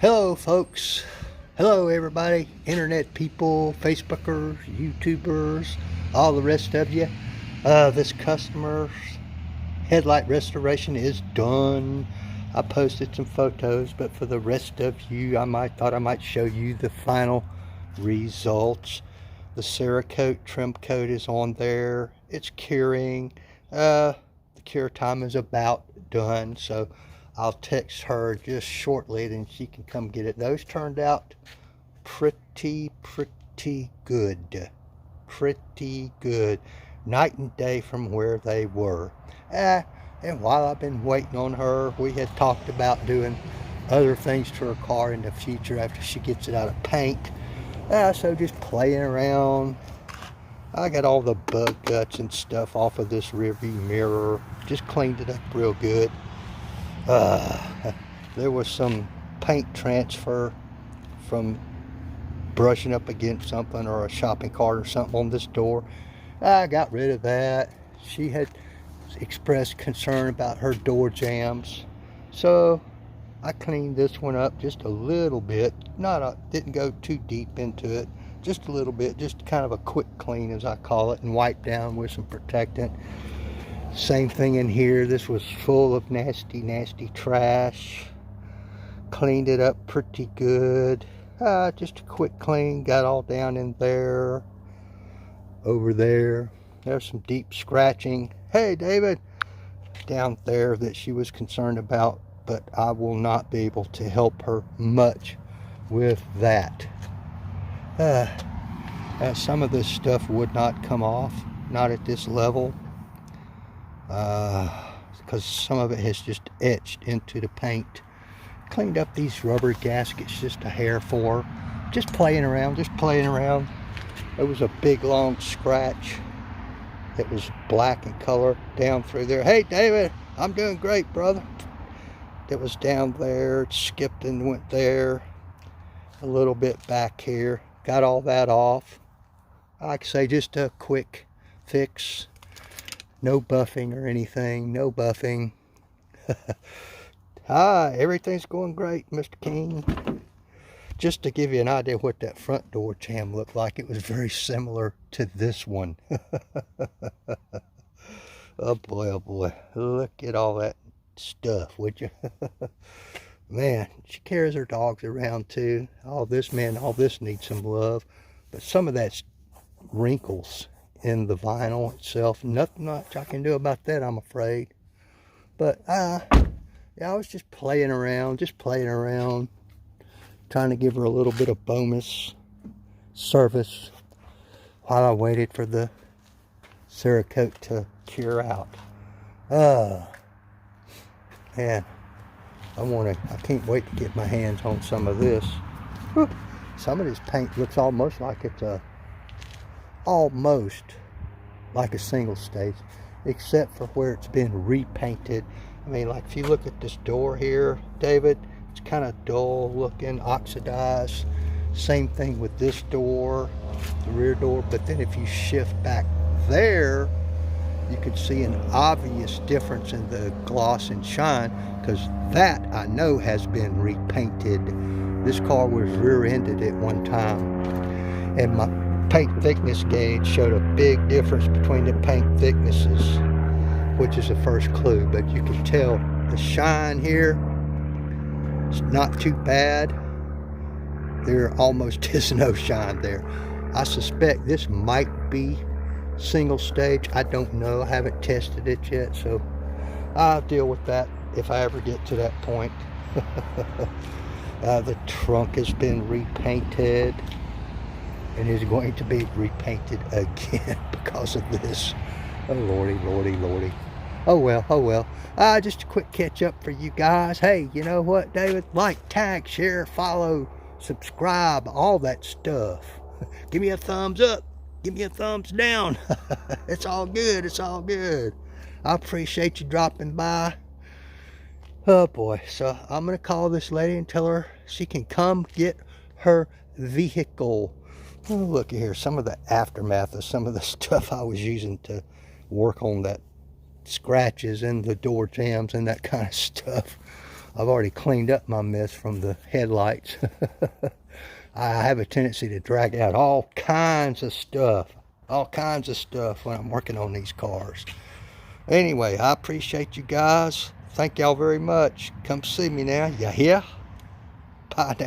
Hello folks, hello everybody, internet people, Facebookers, YouTubers, all the rest of you. This customer's headlight restoration is done. I posted some photos, but for the rest of you, thought I might show you the final results. The Cerakote trim coat is on there. It's curing. The cure time is about done, so I'll text her just shortly, then she can come get it. Those turned out pretty good. Pretty good. Night and day from where they were. And while I've been waiting on her, we had talked about doing other things to her car in the future after she gets it out of paint. So just playing around. I got all the bug guts and stuff off of this rearview mirror. Just cleaned it up real good. There was some paint transfer from brushing up against something or a shopping cart or something on this door. I got rid of that. She had expressed concern about her door jambs, so I cleaned this one up just a little bit. Didn't go too deep into it, just a little bit, just kind of a quick clean as I call it, and wipe down with some protectant. Same thing in here. This was full of nasty trash. Cleaned it up pretty good. Just a quick clean. Got all down in there. Over there. There's some deep scratching. Hey, David. Down there that she was concerned about. But I will not be able to help her much with that. Some of this stuff would not come off. Not at this level. Because some of it has just etched into the paint. Cleaned up these rubber gaskets just a hair for. Just playing around. There was a big long scratch that was black in color down through there. Hey David, I'm doing great, brother. That was down there. It skipped and went there. A little bit back here. Got all that off. Like I say, just a quick fix. No buffing or anything. No buffing. Everything's going great, Mr. King. Just to give you an idea what that front door jamb looked like, it was very similar to this one. Oh boy. Look at all that stuff, would you? Man, she carries her dogs around too. All this needs some love. But some of that's wrinkles in the vinyl itself. Nothing much I can do about that, I'm afraid. But yeah, I was just playing around, trying to give her a little bit of bonus service while I waited for the Cerakote to cure out. Man, I can't wait to get my hands on some of this. Whew. Some of this paint looks almost like a single stage, except for where it's been repainted. I mean, like if you look at this door here, David, it's kind of dull looking, oxidized. Same thing with this door, the rear door. But then if you shift back there, you can see an obvious difference in the gloss and shine, because that I know has been repainted. This car was rear-ended at one time, and my paint thickness gauge showed a big difference between the paint thicknesses, which is the first clue. But you can tell the shine here, it's not too bad. There almost is no shine there. I suspect this might be single stage. I don't know. I haven't tested it yet, so I'll deal with that if I ever get to that point. The trunk has been repainted and is going to be repainted again because of this. Oh lordy. Oh well. Just a quick catch up for you guys. Hey, you know what, David? Like, tag, share, follow, subscribe, all that stuff. Give me a thumbs up. Give me a thumbs down. It's all good. I appreciate you dropping by. Oh boy. So I'm going to call this lady and tell her she can come get her vehicle. Oh, look here, some of the aftermath of some of the stuff I was using to work on that scratches and the door jambs and that kind of stuff. I've already cleaned up my mess from the headlights. I have a tendency to drag out all kinds of stuff when I'm working on these cars. Anyway, I appreciate you guys. Thank y'all very much. Come see me now. You hear? Bye now.